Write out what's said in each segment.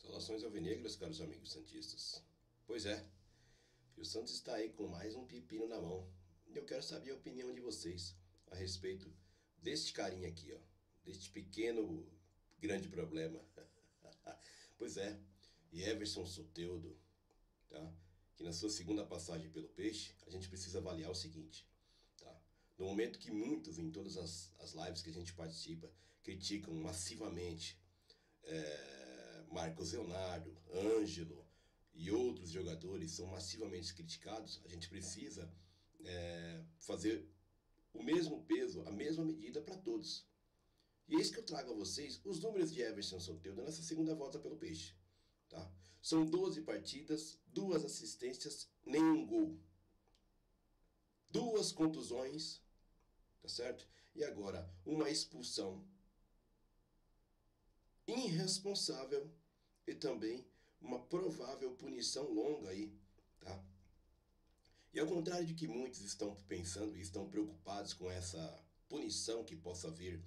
Saudações alvinegras, caros amigos santistas. Pois é, e o Santos está aí com mais um pepino na mão. E eu quero saber a opinião de vocês a respeito deste carinha aqui, ó. Deste pequeno, grande problema. Pois é, e Everson Soteldo, tá? Que na sua segunda passagem pelo Peixe, a gente precisa avaliar o seguinte, tá? No momento que muitos, em todas as lives que a gente participa, criticam massivamente Marcos Leonardo, Ângelo e outros jogadores são massivamente criticados, a gente precisa fazer o mesmo peso, a mesma medida para todos. E eis que eu trago a vocês os números de Everson Soteldo nessa segunda volta pelo Peixe. Tá? São 12 partidas, 2 assistências, nenhum gol. 2 contusões, tá certo? E agora, uma expulsão irresponsável e também uma provável punição longa aí, tá? E ao contrário de que muitos estão pensando e estão preocupados com essa punição que possa vir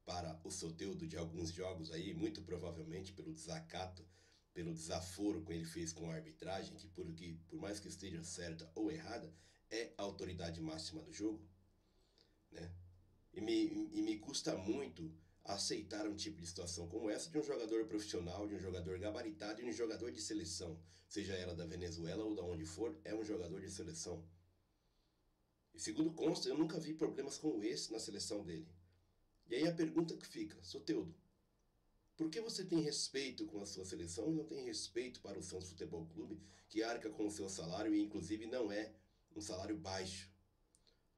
para o Soteldo de alguns jogos aí, muito provavelmente pelo desacato, pelo desaforo que ele fez com a arbitragem, que por mais que esteja certa ou errada, é a autoridade máxima do jogo, né? E me custa muito aceitar um tipo de situação como essa de um jogador profissional, de um jogador gabaritado e um jogador de seleção, seja ela da Venezuela ou da onde for, é um jogador de seleção. E segundo consta, eu nunca vi problemas como esse na seleção dele. E aí a pergunta que fica, Soteldo, por que você tem respeito com a sua seleção e não tem respeito para o Santos Futebol Clube, que arca com o seu salário e inclusive não é um salário baixo?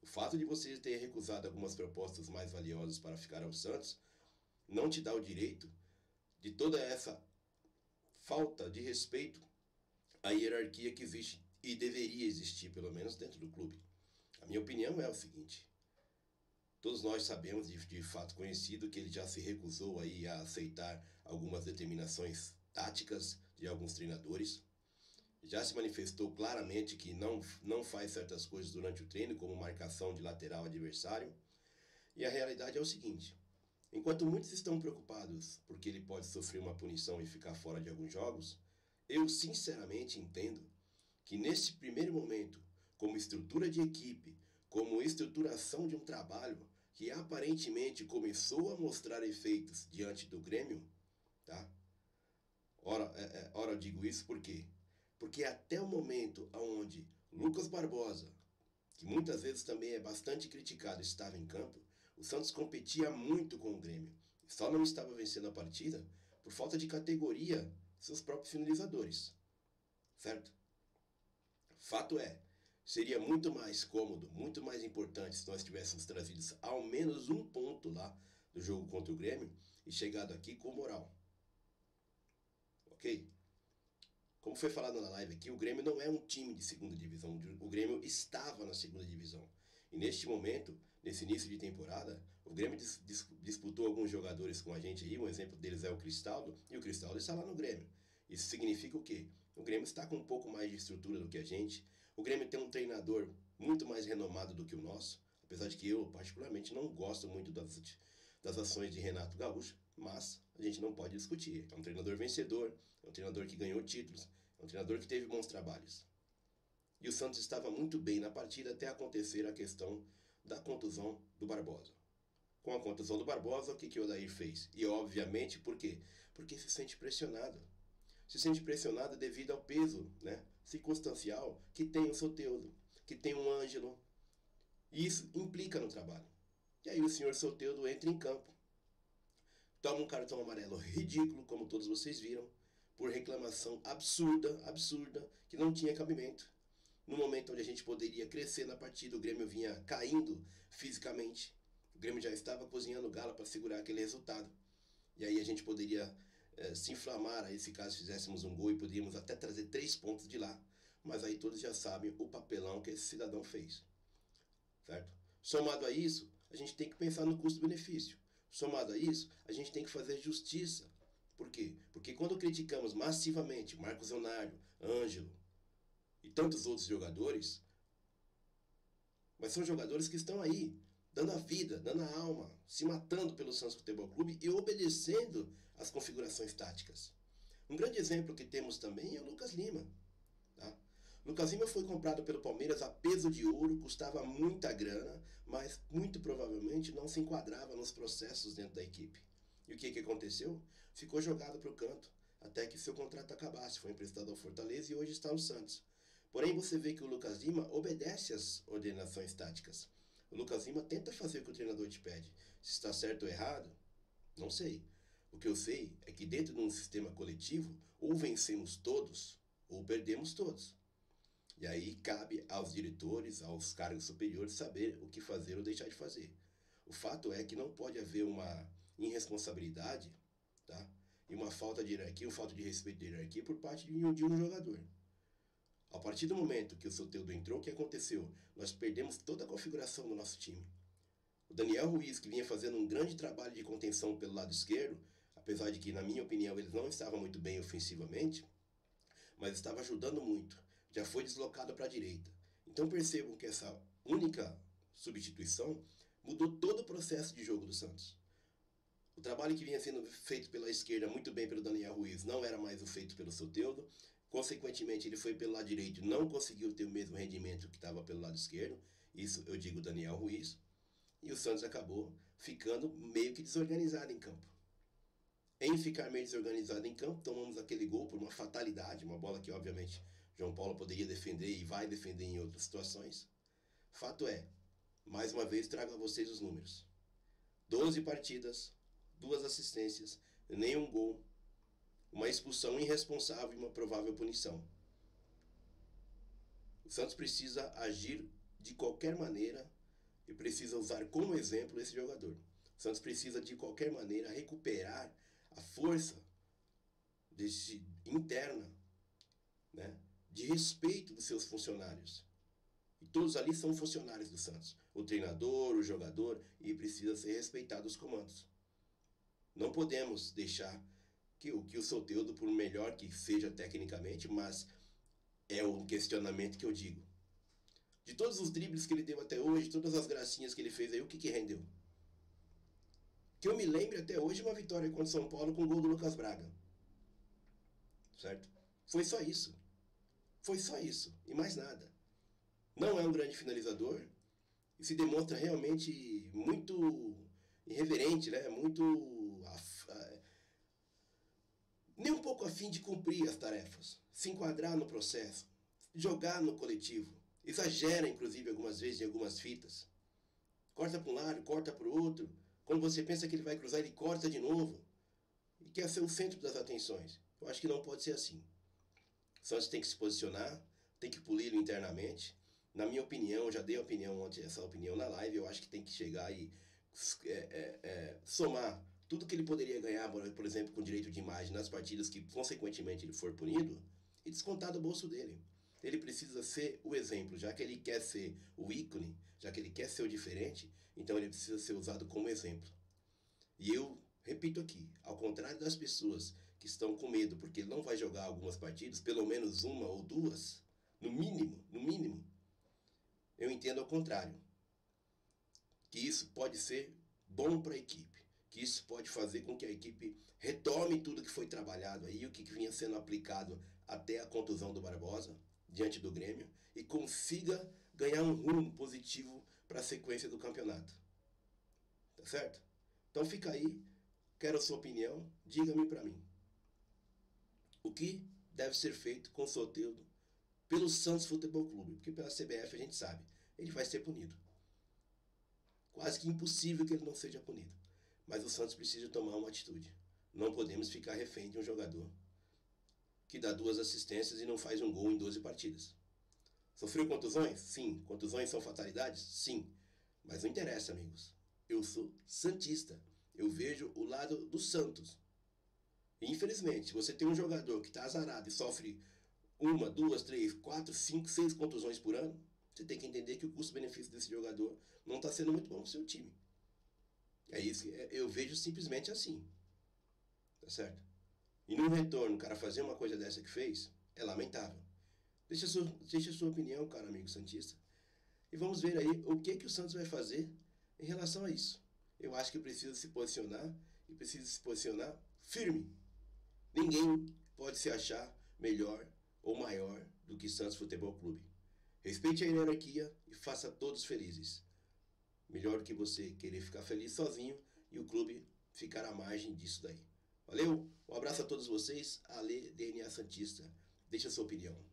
O fato de você ter recusado algumas propostas mais valiosas para ficar ao Santos não te dá o direito de toda essa falta de respeito à hierarquia que existe e deveria existir, pelo menos dentro do clube. A minha opinião é o seguinte: todos nós sabemos de fato conhecido que ele já se recusou aí a aceitar algumas determinações táticas de alguns treinadores. Já se manifestou claramente que não faz certas coisas durante o treino, como marcação de lateral adversário. E a realidade é o seguinte: enquanto muitos estão preocupados porque ele pode sofrer uma punição e ficar fora de alguns jogos, eu sinceramente entendo que nesse primeiro momento, como estrutura de equipe, como estruturação de um trabalho que aparentemente começou a mostrar efeitos diante do Grêmio, tá? Ora eu digo isso por quê? Porque até o momento onde Lucas Barbosa, que muitas vezes também é bastante criticado, estava em campo, o Santos competia muito com o Grêmio. Só não estava vencendo a partida por falta de categoria de seus próprios finalizadores. Certo? Fato é, seria muito mais cômodo, muito mais importante se nós tivéssemos trazido ao menos um ponto lá do jogo contra o Grêmio e chegado aqui com moral. Ok? Como foi falado na live aqui, o Grêmio não é um time de segunda divisão. O Grêmio estava na segunda divisão. E neste momento, nesse início de temporada, o Grêmio disputou alguns jogadores com a gente aí. Um exemplo deles é o Cristaldo. E o Cristaldo está lá no Grêmio. Isso significa o quê? O Grêmio está com um pouco mais de estrutura do que a gente. O Grêmio tem um treinador muito mais renomado do que o nosso. Apesar de que eu, particularmente, não gosto muito das ações de Renato Gaúcho, mas a gente não pode discutir. É um treinador vencedor, é um treinador que ganhou títulos, é um treinador que teve bons trabalhos. E o Santos estava muito bem na partida até acontecer a questão da contusão do Barbosa. Com a contusão do Barbosa, o que o Odair fez? E obviamente por quê? Porque se sente pressionado. Se sente pressionado devido ao peso, né, circunstancial que tem o Soteldo, que tem o Ângelo. E isso implica no trabalho. E aí o senhor Soteldo entra em campo, toma um cartão amarelo ridículo, como todos vocês viram, por reclamação absurda, que não tinha cabimento. No momento onde a gente poderia crescer na partida, o Grêmio vinha caindo fisicamente. O Grêmio já estava cozinhando gala para segurar aquele resultado. E aí a gente poderia se inflamar aí se caso fizéssemos um gol e poderíamos até trazer 3 pontos de lá. Mas aí todos já sabem o papelão que esse cidadão fez. Certo? Somado a isso, a gente tem que pensar no custo-benefício. Somado a isso, a gente tem que fazer justiça. Por quê? Porque quando criticamos massivamente Marcos Leonardo, Ângelo e tantos outros jogadores, mas são jogadores que estão aí, dando a vida, dando a alma, se matando pelo Santos Futebol Clube e obedecendo às configurações táticas. Um grande exemplo que temos também é o Lucas Lima. Tá? Lucas Lima foi comprado pelo Palmeiras a peso de ouro, custava muita grana, mas muito provavelmente não se enquadrava nos processos dentro da equipe. E o que aconteceu? Ficou jogado para o canto, até que seu contrato acabasse. Foi emprestado ao Fortaleza e hoje está no Santos. Porém, você vê que o Lucas Lima obedece às ordenações táticas. O Lucas Lima tenta fazer o que o treinador te pede. Se está certo ou errado, não sei. O que eu sei é que dentro de um sistema coletivo, ou vencemos todos, ou perdemos todos. E aí cabe aos diretores, aos cargos superiores, saber o que fazer ou deixar de fazer. O fato é que não pode haver uma irresponsabilidade, tá? E uma falta de hierarquia, uma falta de respeito de hierarquia por parte de um jogador. A partir do momento que o Soteldo entrou, o que aconteceu? Nós perdemos toda a configuração do nosso time. O Daniel Ruiz, que vinha fazendo um grande trabalho de contenção pelo lado esquerdo, apesar de que, na minha opinião, ele não estava muito bem ofensivamente, mas estava ajudando muito. Já foi deslocado para a direita. Então percebam que essa única substituição mudou todo o processo de jogo do Santos. O trabalho que vinha sendo feito pela esquerda muito bem pelo Daniel Ruiz não era mais o feito pelo Soteldo. Consequentemente, ele foi pelo lado direito e não conseguiu ter o mesmo rendimento que estava pelo lado esquerdo. Isso eu digo Daniel Ruiz. E o Santos acabou ficando meio que desorganizado em campo. Em ficar meio desorganizado em campo, tomamos aquele gol por uma fatalidade, uma bola que obviamente João Paulo poderia defender e vai defender em outras situações. Fato é, mais uma vez trago a vocês os números. 12 partidas, 2 assistências, nenhum gol, uma expulsão irresponsável e uma provável punição. O Santos precisa agir de qualquer maneira e precisa usar como exemplo esse jogador. O Santos precisa de qualquer maneira recuperar a força interna, né, de respeito dos seus funcionários. E todos ali são funcionários do Santos. O treinador, o jogador, e precisa ser respeitado os comandos. Não podemos deixar que o Soteldo, por melhor que seja tecnicamente, mas é um questionamento que eu digo. De todos os dribles que ele deu até hoje, todas as gracinhas que ele fez aí, o que rendeu? Que eu me lembre até hoje uma vitória contra o São Paulo com o gol do Lucas Braga. Certo? Foi só isso. Foi só isso. E mais nada. Não é um grande finalizador. E se demonstra realmente muito irreverente, né? Muito... nem um pouco afim de cumprir as tarefas. Se enquadrar no processo. Jogar no coletivo. Exagera, inclusive, algumas vezes em algumas fitas. Corta para um lado, corta para o outro. Quando você pensa que ele vai cruzar, ele corta de novo. E quer ser o centro das atenções. Eu acho que não pode ser assim. O Santos tem que se posicionar, tem que polir internamente. Na minha opinião, já dei a opinião ontem, essa opinião na live, eu acho que tem que chegar e somar tudo que ele poderia ganhar, por exemplo, com direito de imagem nas partidas que, consequentemente, ele for punido, e descontar do bolso dele. Ele precisa ser o exemplo, já que ele quer ser o ícone, já que ele quer ser o diferente, então ele precisa ser usado como exemplo. E eu repito aqui, ao contrário das pessoas que estão com medo porque ele não vai jogar algumas partidas, pelo menos uma ou duas, no mínimo, eu entendo ao contrário. Que isso pode ser bom para a equipe, que isso pode fazer com que a equipe retome tudo que foi trabalhado aí, o que vinha sendo aplicado até a contusão do Barbosa, diante do Grêmio, e consiga ganhar um rumo positivo para a sequência do campeonato. Tá certo? Então fica aí, quero a sua opinião, diga-me para mim. O que deve ser feito com o Soteldo pelo Santos Futebol Clube? Porque pela CBF a gente sabe, ele vai ser punido. Quase que impossível que ele não seja punido. Mas o Santos precisa tomar uma atitude. Não podemos ficar refém de um jogador que dá 2 assistências e não faz um gol em 12 partidas. Sofreu contusões? Sim. Contusões são fatalidades? Sim. Mas não interessa, amigos. Eu sou santista. Eu vejo o lado do Santos. E, infelizmente, se você tem um jogador que está azarado e sofre 1, 2, 3, 4, 5, 6 contusões por ano, você tem que entender que o custo-benefício desse jogador não está sendo muito bom para o seu time. É isso. Eu vejo simplesmente assim. Tá certo? E no retorno, o cara fazer uma coisa dessa que fez, é lamentável. Deixa a sua opinião, cara amigo santista. E vamos ver aí o que o Santos vai fazer em relação a isso. Eu acho que precisa se posicionar e precisa se posicionar firme. Ninguém pode se achar melhor ou maior do que Santos Futebol Clube. Respeite a hierarquia e faça todos felizes. Melhor do que você querer ficar feliz sozinho e o clube ficar à margem disso daí. Valeu? Um abraço a todos vocês. Ale, DNA Santista. Deixa a sua opinião.